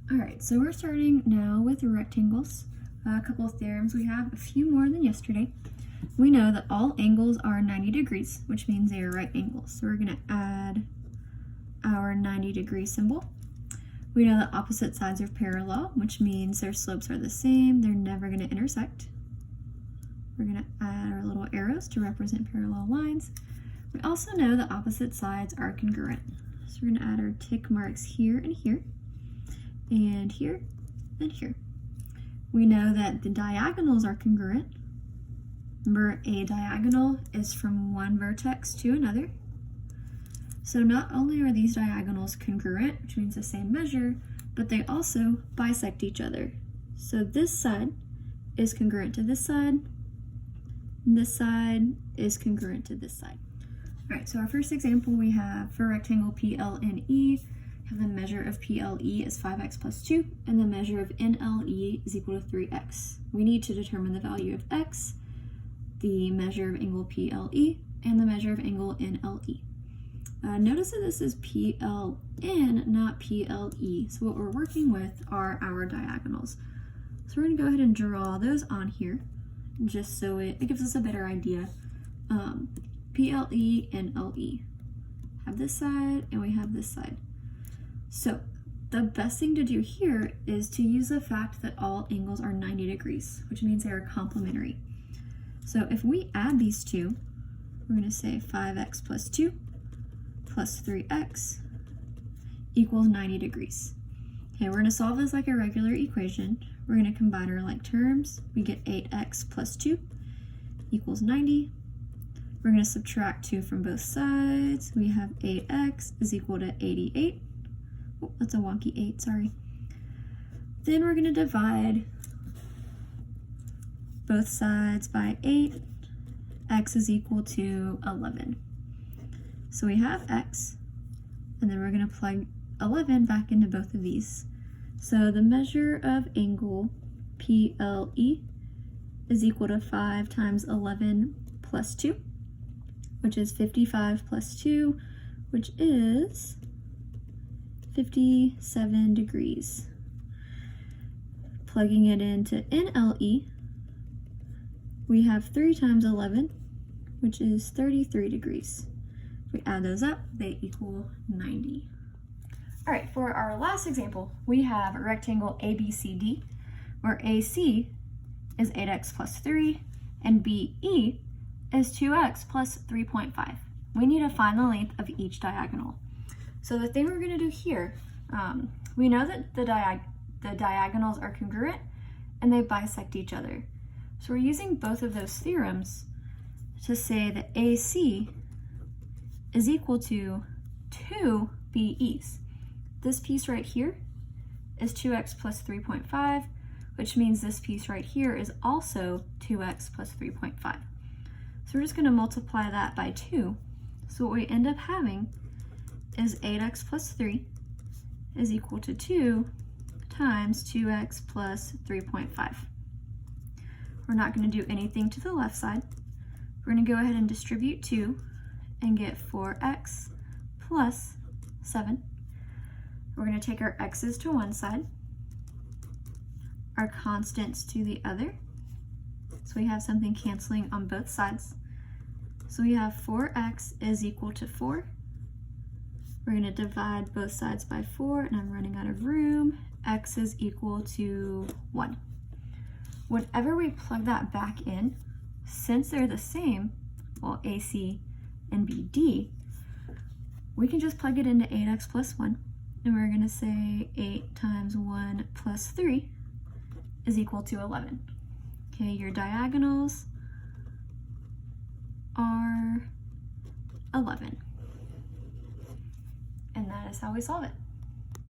All right, so we're starting now with rectangles. A couple of theorems. We have a few more than yesterday. We know that all angles are 90 degrees, which means they are right angles. So we're going to add our 90-degree symbol. We know that opposite sides are parallel, which means their slopes are the same. They're never going to intersect. We're going to add our little arrows to represent parallel lines. We also know that opposite sides are congruent. So we're going to add our tick marks here and here, and here and here. We know that the diagonals are congruent. Remember, a diagonal is from one vertex to another. So not only are these diagonals congruent, which means the same measure, but they also bisect each other. So this side is congruent to this side, and this side is congruent to this side. All right, so our first example we have for rectangle PLNE, have the measure of PLE is 5x plus 2, and the measure of NLE is equal to 3x. We need to determine the value of x, the measure of angle PLE, and the measure of angle NLE. Notice that this is PLN, not PLE. So what we're working with are our diagonals. So we're going to go ahead and draw those on here, just so it gives us a better idea. PLE and LE. Have this side, and we have this side. So the best thing to do here is to use the fact that all angles are 90 degrees, which means they are complementary. So if we add these two, we're going to say 5x plus 2 plus 3x equals 90 degrees. Okay, we're going to solve this like a regular equation. We're going to combine our like terms. We get 8x plus 2 equals 90. We're going to subtract 2 from both sides. We have 8x is equal to 88. Oh, that's a wonky 8, sorry. Then we're going to divide both sides by 8. X is equal to 11. So we have x, and then we're going to plug 11 back into both of these. So the measure of angle PLE is equal to 5 times 11 plus 2, which is 55 plus 2, which is 57 degrees. Plugging it into NLE, we have 3 times 11, which is 33 degrees. If we add those up, they equal 90. All right, for our last example, we have a rectangle ABCD, where AC is 8x plus 3, and BE is 2x plus 3.5. We need to find the length of each diagonal. So the thing we're going to do here, we know that the diagonals are congruent and they bisect each other. So we're using both of those theorems to say that AC is equal to 2 BEs. This piece right here is 2x plus 3.5, which means this piece right here is also 2x plus 3.5. So we're just going to multiply that by 2. So what we end up having is 8x plus 3 is equal to 2 times 2x plus 3.5. We're not going to do anything to the left side. We're going to go ahead and distribute 2 and get 4x plus 7. We're going to take our x's to one side, our constants to the other. So we have something canceling on both sides. So we have 4x is equal to 4. We're going to divide both sides by 4, and I'm running out of room. X is equal to 1. Whenever we plug that back in, since they're the same, well, AC and BD, we can just plug it into 8x plus 1, and we're going to say 8 times 1 plus 3 is equal to 11. Okay, your diagonals are 11. And that is how we solve it.